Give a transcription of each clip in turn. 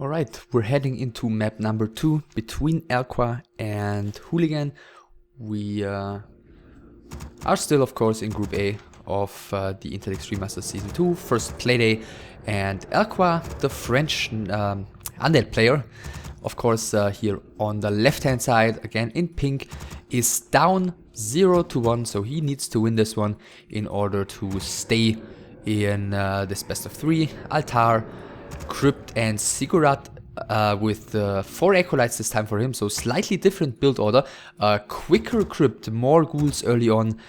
Alright, we're heading into map number 2 between eLquA and XyLigan. We are still, of course, in Group A of the Intel Extreme Masters Season 2, first playday, and eLquA, the French undead player, of course, here on the left-hand side, again in pink, is down 0-1, so he needs to win this one in order to stay in this best of 3. Altar, Crypt and Ziggurat with 4 Acolytes this time for him, so slightly different build order. Quicker Crypt, more ghouls early on,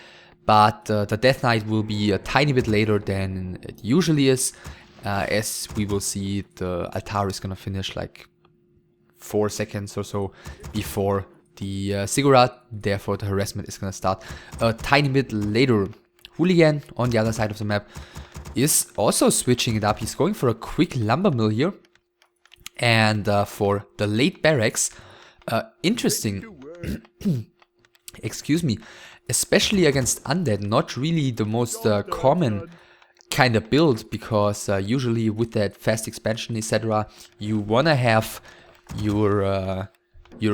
but the Death Knight will be a tiny bit later than it usually is. As we will see, the Altar is gonna finish like 4 seconds or so before the Ziggurat, therefore the harassment is gonna start a tiny bit later. XyLigan on the other side of the map is also switching it up. He's going for a quick lumber mill here. And for the late barracks, interesting, excuse me, especially against undead, not really the most common kind of build, because usually with that fast expansion, etc., you wanna have your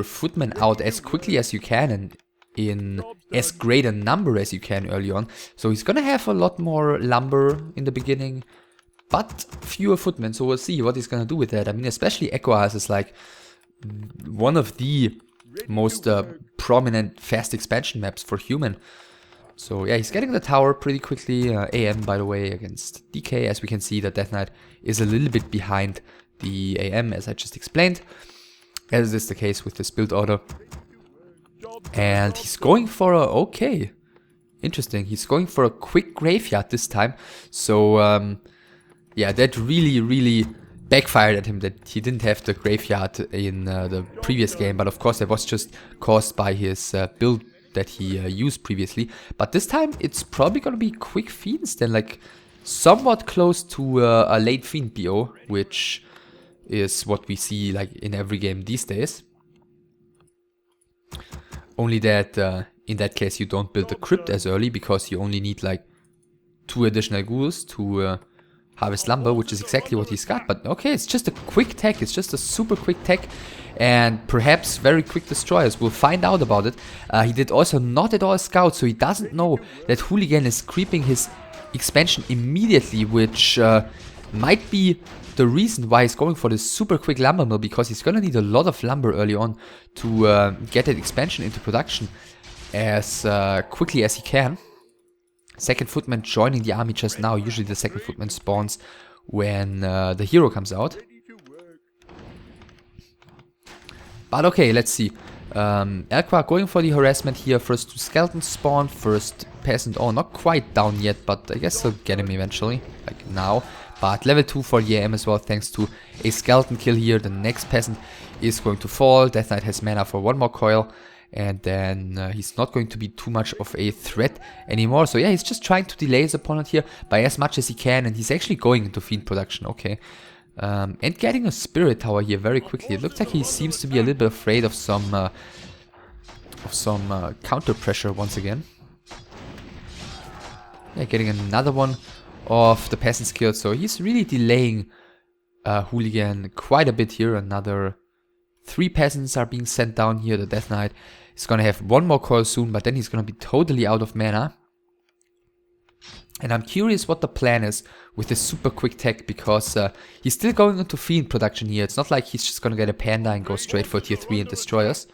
footmen out as quickly as you can and in as great a number as you can early on. So he's gonna have a lot more lumber in the beginning, but fewer footmen, so we'll see what he's gonna do with that. I mean, especially eLquA is like one of the most prominent fast expansion maps for human. So yeah, he's getting the tower pretty quickly. AM, by the way, against DK. As we can see, the Death Knight is a little bit behind the AM, as I just explained, as is the case with this build order. And he's going for a, okay, interesting, he's going for a quick graveyard this time. So yeah, that really backfired at him, that he didn't have the graveyard in the previous game. But of course that was just caused by his build that he used previously. But this time it's probably gonna be quick fiends then, like somewhat close to a late fiend BO, which is what we see like in every game these days. Only that in that case you don't build the crypt as early, because you only need like 2 additional ghouls to harvest lumber, which is exactly what he's got. But okay, it's just a quick tech, it's just a super quick tech, and perhaps very quick destroyers. We'll find out about it. He did also not at all scout, so he doesn't know that XyLigan is creeping his expansion immediately, which might be the reason why he's going for this super quick lumber mill, because he's gonna need a lot of lumber early on to get that expansion into production as quickly as he can. Second footman joining the army just now. Usually the second footman spawns when the hero comes out. But okay, let's see. eLquA going for the harassment here. First 2 skeletons spawn, first peasant, oh, not quite down yet, but I guess they'll get him eventually, like now. But level 2 for the AM as well, thanks to a skeleton kill here. The next peasant is going to fall. Death Knight has mana for 1 more coil. And then he's not going to be too much of a threat anymore. So yeah, he's just trying to delay his opponent here by as much as he can. And he's actually going into fiend production, okay. And getting a spirit tower here very quickly. It looks like he seems to be a little bit afraid of some counter pressure once again. Yeah, getting another one of the peasant kill. So he's really delaying XyLigan quite a bit here. Another 3 peasants are being sent down here. The Death Knight is gonna have 1 more coil soon, but then he's gonna be totally out of mana. And I'm curious what the plan is with this super quick tech, because he's still going into fiend production here. It's not like he's just gonna get a panda and go straight for tier 3 and destroy us.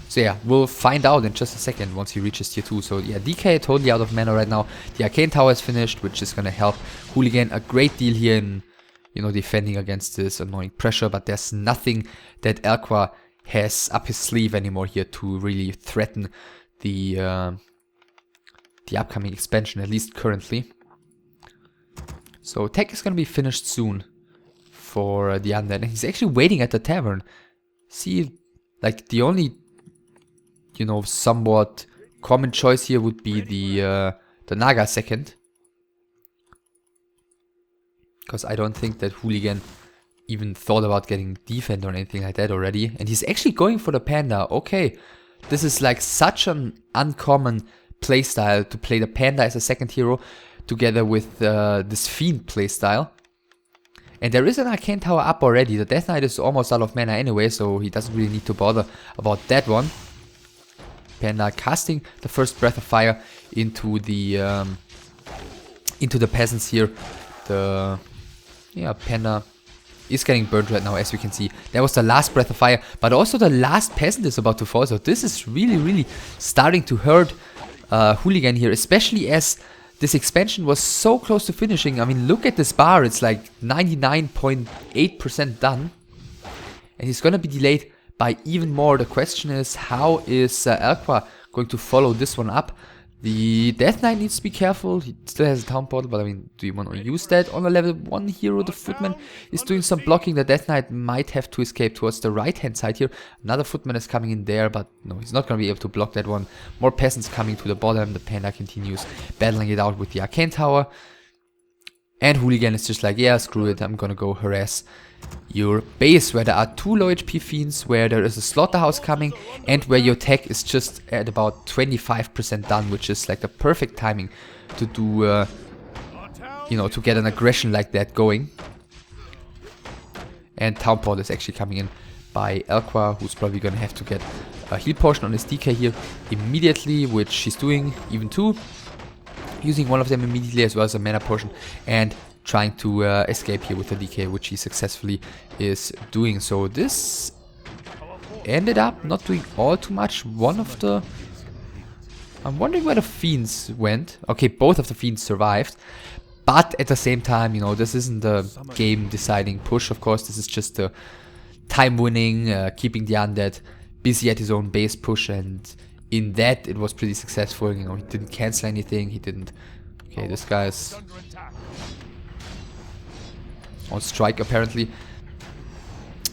So yeah, we'll find out in just a second once he reaches tier 2. So yeah, DK totally out of mana right now. The Arcane Tower is finished, which is gonna help XyLigan a great deal here in, you know, defending against this annoying pressure. But there's nothing that eLquA has up his sleeve anymore here to really threaten the upcoming expansion, at least currently. So tech is gonna be finished soon for the undead. And he's actually waiting at the tavern. See, like the only, you know, somewhat common choice here would be the Naga second, because I don't think that XyLigan even thought about getting defend or anything like that already. And he's actually going for the panda. Okay, this is like such an uncommon playstyle to play the panda as a second hero. together with this Fiend playstyle. And there is an Arcane Tower up already. The Death Knight is almost out of mana anyway, so he doesn't really need to bother about that one. Panda casting the first Breath of Fire into the peasants here. Panda is getting burned right now, as we can see. That was the last Breath of Fire, but also the last peasant is about to fall. So this is really starting to hurt XyLigan here, especially as this expansion was so close to finishing. I mean, look at this bar. It's like 99.8% done. And he's gonna be delayed by even more. The question is, how is eLquA going to follow this one up? The Death Knight needs to be careful. He still has a town portal, but I mean, do you want to use that on a level 1 hero? The Footman is doing some blocking. The Death Knight might have to escape towards the right hand side here. Another Footman is coming in there, but no, he's not going to be able to block that one. More peasants coming to the bottom. The Panda continues battling it out with the Arcane Tower. And XyLigan is just like, yeah, screw it, I'm gonna go harass your base, where there are 2 low HP fiends, where there is a slaughterhouse coming, and where your tech is just at about 25% done, which is like the perfect timing to do, you know, to get an aggression like that going. And Town Portal is actually coming in by eLquA, who's probably gonna have to get a heal potion on his DK here immediately, which she's doing, even 2. Using one of them immediately, as well as a mana potion, and trying to escape here with the DK, which he successfully is doing. So this ended up not doing all too much. One of the... I'm wondering where the fiends went. Okay, both of the fiends survived. But at the same time, you know, this isn't a game-deciding push, of course. This is just a time-winning, keeping the undead busy at his own base push, and in that, it was pretty successful. You know, he didn't cancel anything. He didn't... Okay, this guy's on strike, apparently.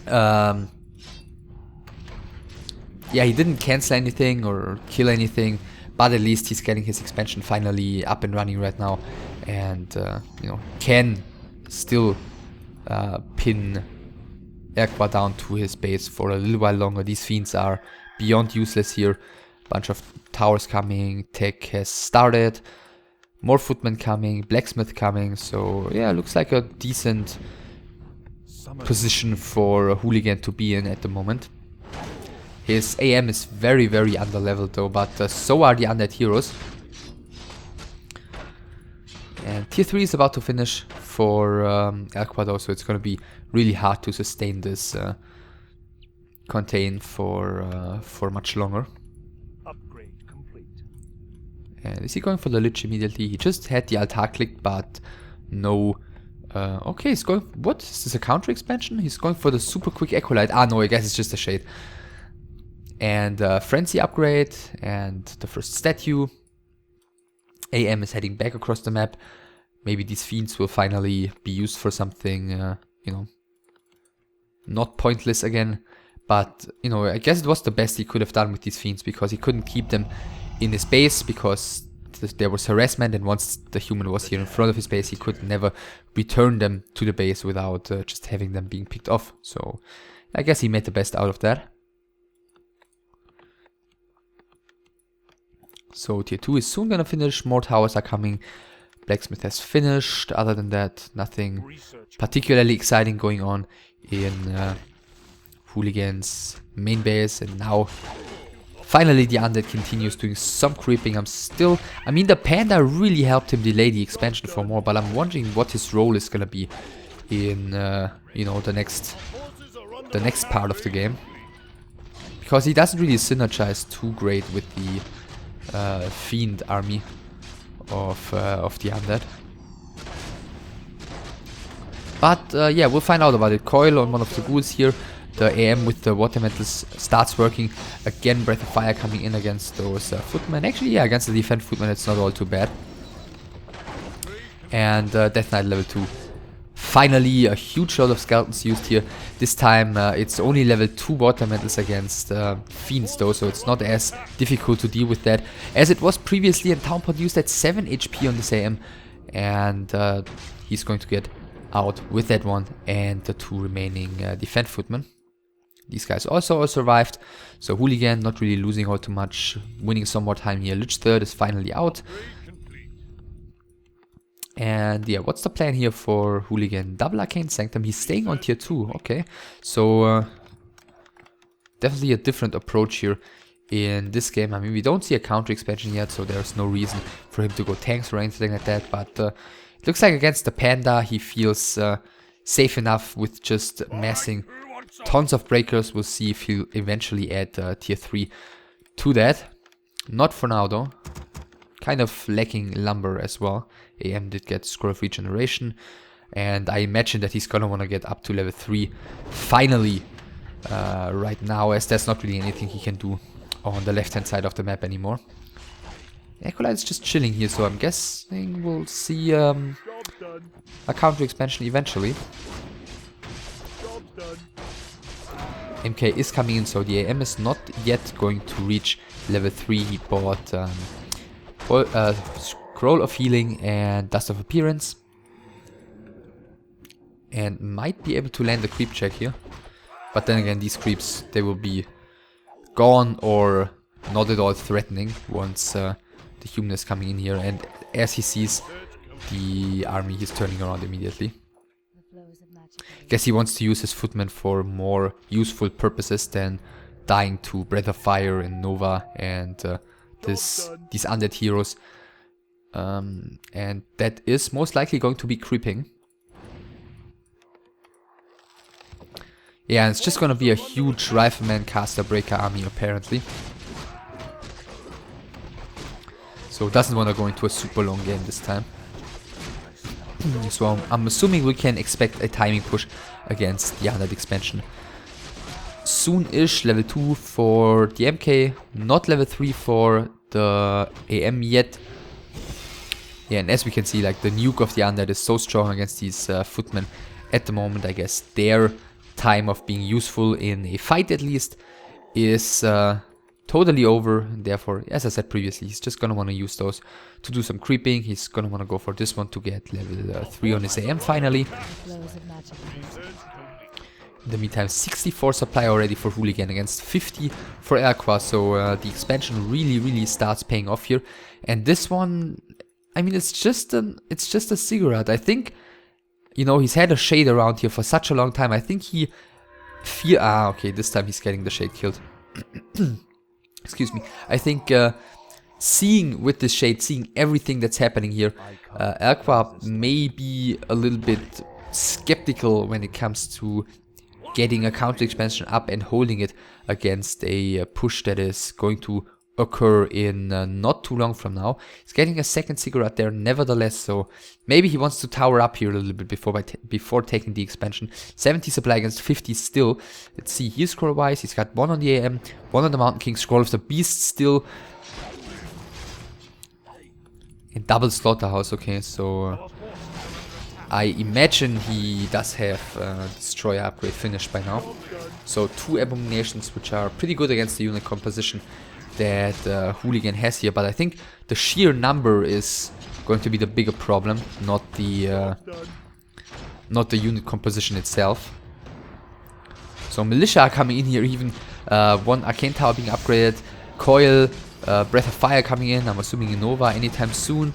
Yeah, he didn't cancel anything or kill anything, but at least he's getting his expansion finally up and running right now. And, you know, can still pin eLquA down to his base for a little while longer. These fiends are beyond useless here. Bunch of towers coming, tech has started, more footmen coming, blacksmith coming, so yeah, looks like a decent position for XyLigan to be in at the moment. His AM is very underleveled though, but so are the undead heroes. And tier 3 is about to finish for eLquA though, so it's gonna be really hard to sustain this contain for much longer. And is he going for the Lich immediately? He just had the altar clicked, but no... okay, he's going... What? Is this a counter expansion? He's going for the super quick Echo Light. Ah, no, I guess it's just a shade. And Frenzy upgrade, and the first statue. AM is heading back across the map. Maybe these fiends will finally be used for something, you know, not pointless again. But, you know, I guess it was the best he could have done with these fiends, because he couldn't keep them in his base because there was harassment, and once the human was here in front of his base, he could never return them to the base without just having them being picked off. So I guess he made the best out of that. So tier 2 is soon gonna finish, more towers are coming, blacksmith has finished. Other than that, nothing particularly exciting going on in XyLigan's main base. And now finally the undead continues doing some creeping. I mean, the Panda really helped him delay the expansion for more, but I'm wondering what his role is gonna be in you know, the next part of the game, because he doesn't really synergize too great with the fiend army of the undead. But yeah, we'll find out about it. Coil on one of the ghouls here. The AM with the water metals starts working. Again, Breath of Fire coming in against those footmen. Actually, yeah, against the defense footmen, it's not all too bad. And Death Knight level 2. Finally, a huge lot of skeletons used here. This time, it's only level 2 water metals against fiends though, so it's not as difficult to deal with that as it was previously. And Townport used at 7 HP on this AM. And he's going to get out with that one and the 2 remaining defense footmen. These guys also survived, so XyLigan not really losing all too much, winning some more time here. Lich 3rd is finally out. And yeah, what's the plan here for Hooligan? Double Arcane Sanctum. He's staying on tier 2. Okay. So definitely a different approach here in this game. I mean, we don't see a counter expansion yet, so there's no reason for him to go tanks or anything like that. But it looks like against the Panda, he feels safe enough with just massing tons of breakers. We'll see if he'll eventually add tier 3 to that. Not for now though. Kind of lacking lumber as well. AM did get scroll of regeneration, and I imagine that he's gonna want to get up to level 3 finally right now, as there's not really anything he can do on the left hand side of the map anymore. eLquA is just chilling here, so I'm guessing we'll see a counter expansion eventually. MK is coming in, so the AM is not yet going to reach level 3. He bought Scroll of Healing and Dust of Appearance, and might be able to land a creep check here. But then again, these creeps, they will be gone or not at all threatening once the human is coming in here. And as he sees the army, he's turning around immediately. Guess he wants to use his footman for more useful purposes than dying to Breath of Fire and Nova and these undead heroes. And that is most likely going to be creeping. Yeah, it's just gonna be a huge Rifleman Caster Breaker army apparently. So doesn't want to go into a super long game this time. So I'm assuming we can expect a timing push against the undead expansion soon-ish. Level 2 for the MK, not level 3 for the AM yet. Yeah, and as we can see, like, the nuke of the undead is so strong against these footmen at the moment. I guess their time of being useful in a fight at least is totally over. And therefore, as I said previously, he's just gonna want to use those to do some creeping. He's gonna want to go for this one to get level 3 on his AM finally. In the meantime, 64 supply already for Hooligan against 50 for eLquA. So the expansion really starts paying off here. And this one, I mean, it's just a cigarette. I think, you know, he's had a shade around here for such a long time. I think he okay, this time he's getting the shade killed. Excuse me. I think seeing with this shade, seeing everything that's happening here, eLquA may be a little bit skeptical when it comes to getting a counter expansion up and holding it against a push that is going to occur in not too long from now. He's getting a second cigarette there nevertheless, so maybe he wants to tower up here a little bit before taking the expansion. 70 supply against 50 still. Let's see here scroll wise, he's got 1 on the AM, 1 on the Mountain King, Scroll of the Beast still. And double Slaughterhouse, okay, so I imagine he does have Destroyer upgrade finished by now. So 2 Abominations, which are pretty good against the unit composition that Hooligan has here, but I think the sheer number is going to be the bigger problem, not the unit composition itself. So Militia are coming in here, even 1 Arcane Tower being upgraded, Coil, Breath of Fire coming in, I'm assuming in Nova anytime soon.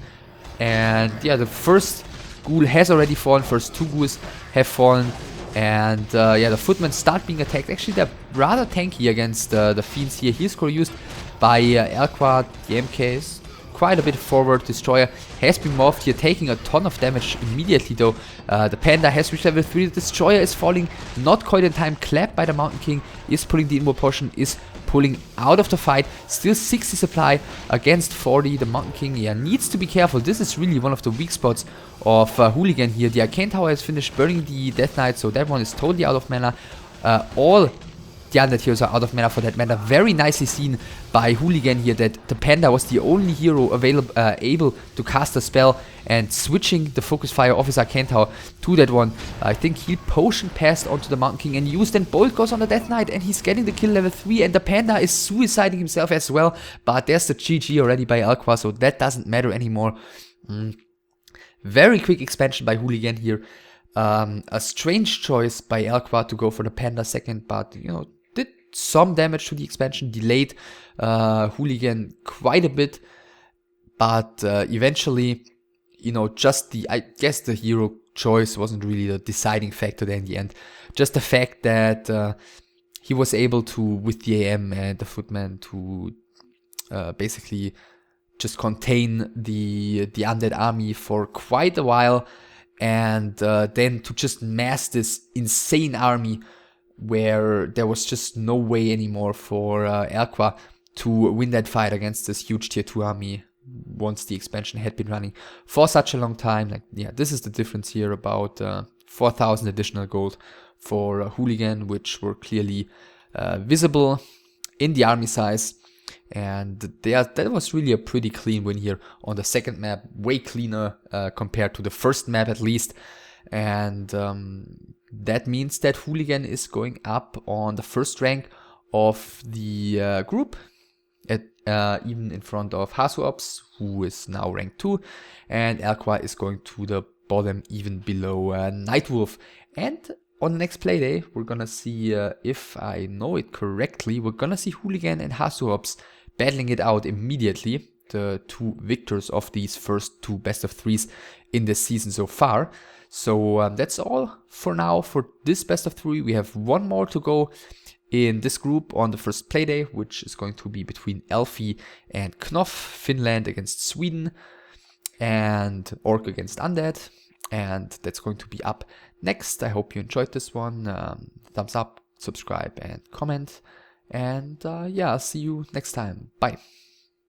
And yeah, the first ghoul has already fallen, first 2 ghouls have fallen. And yeah, the footmen start being attacked. Actually, they're rather tanky against the fiends here. Here's score used by eLquA. The MK is quite a bit forward. Destroyer has been morphed here, taking a ton of damage immediately though. The Panda has reached level 3. The Destroyer is falling not quite in time. Clapped by the Mountain King, is pulling the Immo Potion, is pulling out of the fight. Still 60 supply against 40. The Mountain King, yeah, needs to be careful. This is really one of the weak spots of Hooligan here. The Arcane Tower has finished burning the Death Knight, so that one is totally out of mana. All the undead heroes are out of mana for that matter. Very nicely seen by Hooligan here that the Panda was the only hero available, able to cast a spell, and switching the focus fire of his Arcane Tower to that one. I think Heal Potion passed onto the Mountain King and used, and Bolt goes on the Death Knight, and he's getting the kill level 3, and the Panda is suiciding himself as well. But there's the GG already by eLquA, so that doesn't matter anymore. Very quick expansion by Hooligan here. A strange choice by eLquA to go for the Panda second, but you know, did some damage to the expansion, delayed Hooligan quite a bit, but eventually you know, just I guess the hero choice wasn't really the deciding factor there in the end. Just the fact that he was able to, with the AM and the Footman, to basically just contain the undead army for quite a while, and then to just mass this insane army where there was just no way anymore for eLquA to win that fight against this huge tier 2 army once the expansion had been running for such a long time. Like, yeah, this is the difference here, about 4,000 additional gold for Hooligan, which were clearly visible in the army size. And that was really a pretty clean win here on the second map, way cleaner compared to the first map at least. And that means that Hooligan is going up on the first rank of the group, even in front of Hasuops, who is now rank 2, and eLquA is going to the bottom, even below Nightwolf. And on the next playday, we're gonna see, if I know it correctly, we're gonna see Hooligan and Hasuops battling it out immediately, the two victors of these first two best of threes in this season so far. So that's all for now for this best of three. We have one more to go in this group on the first playday, which is going to be between Elfie and Knopf, Finland against Sweden, and Orc against Undead. And that's going to be up next. I hope you enjoyed this one. Thumbs up, subscribe, and comment. And yeah, I'll see you next time. Bye.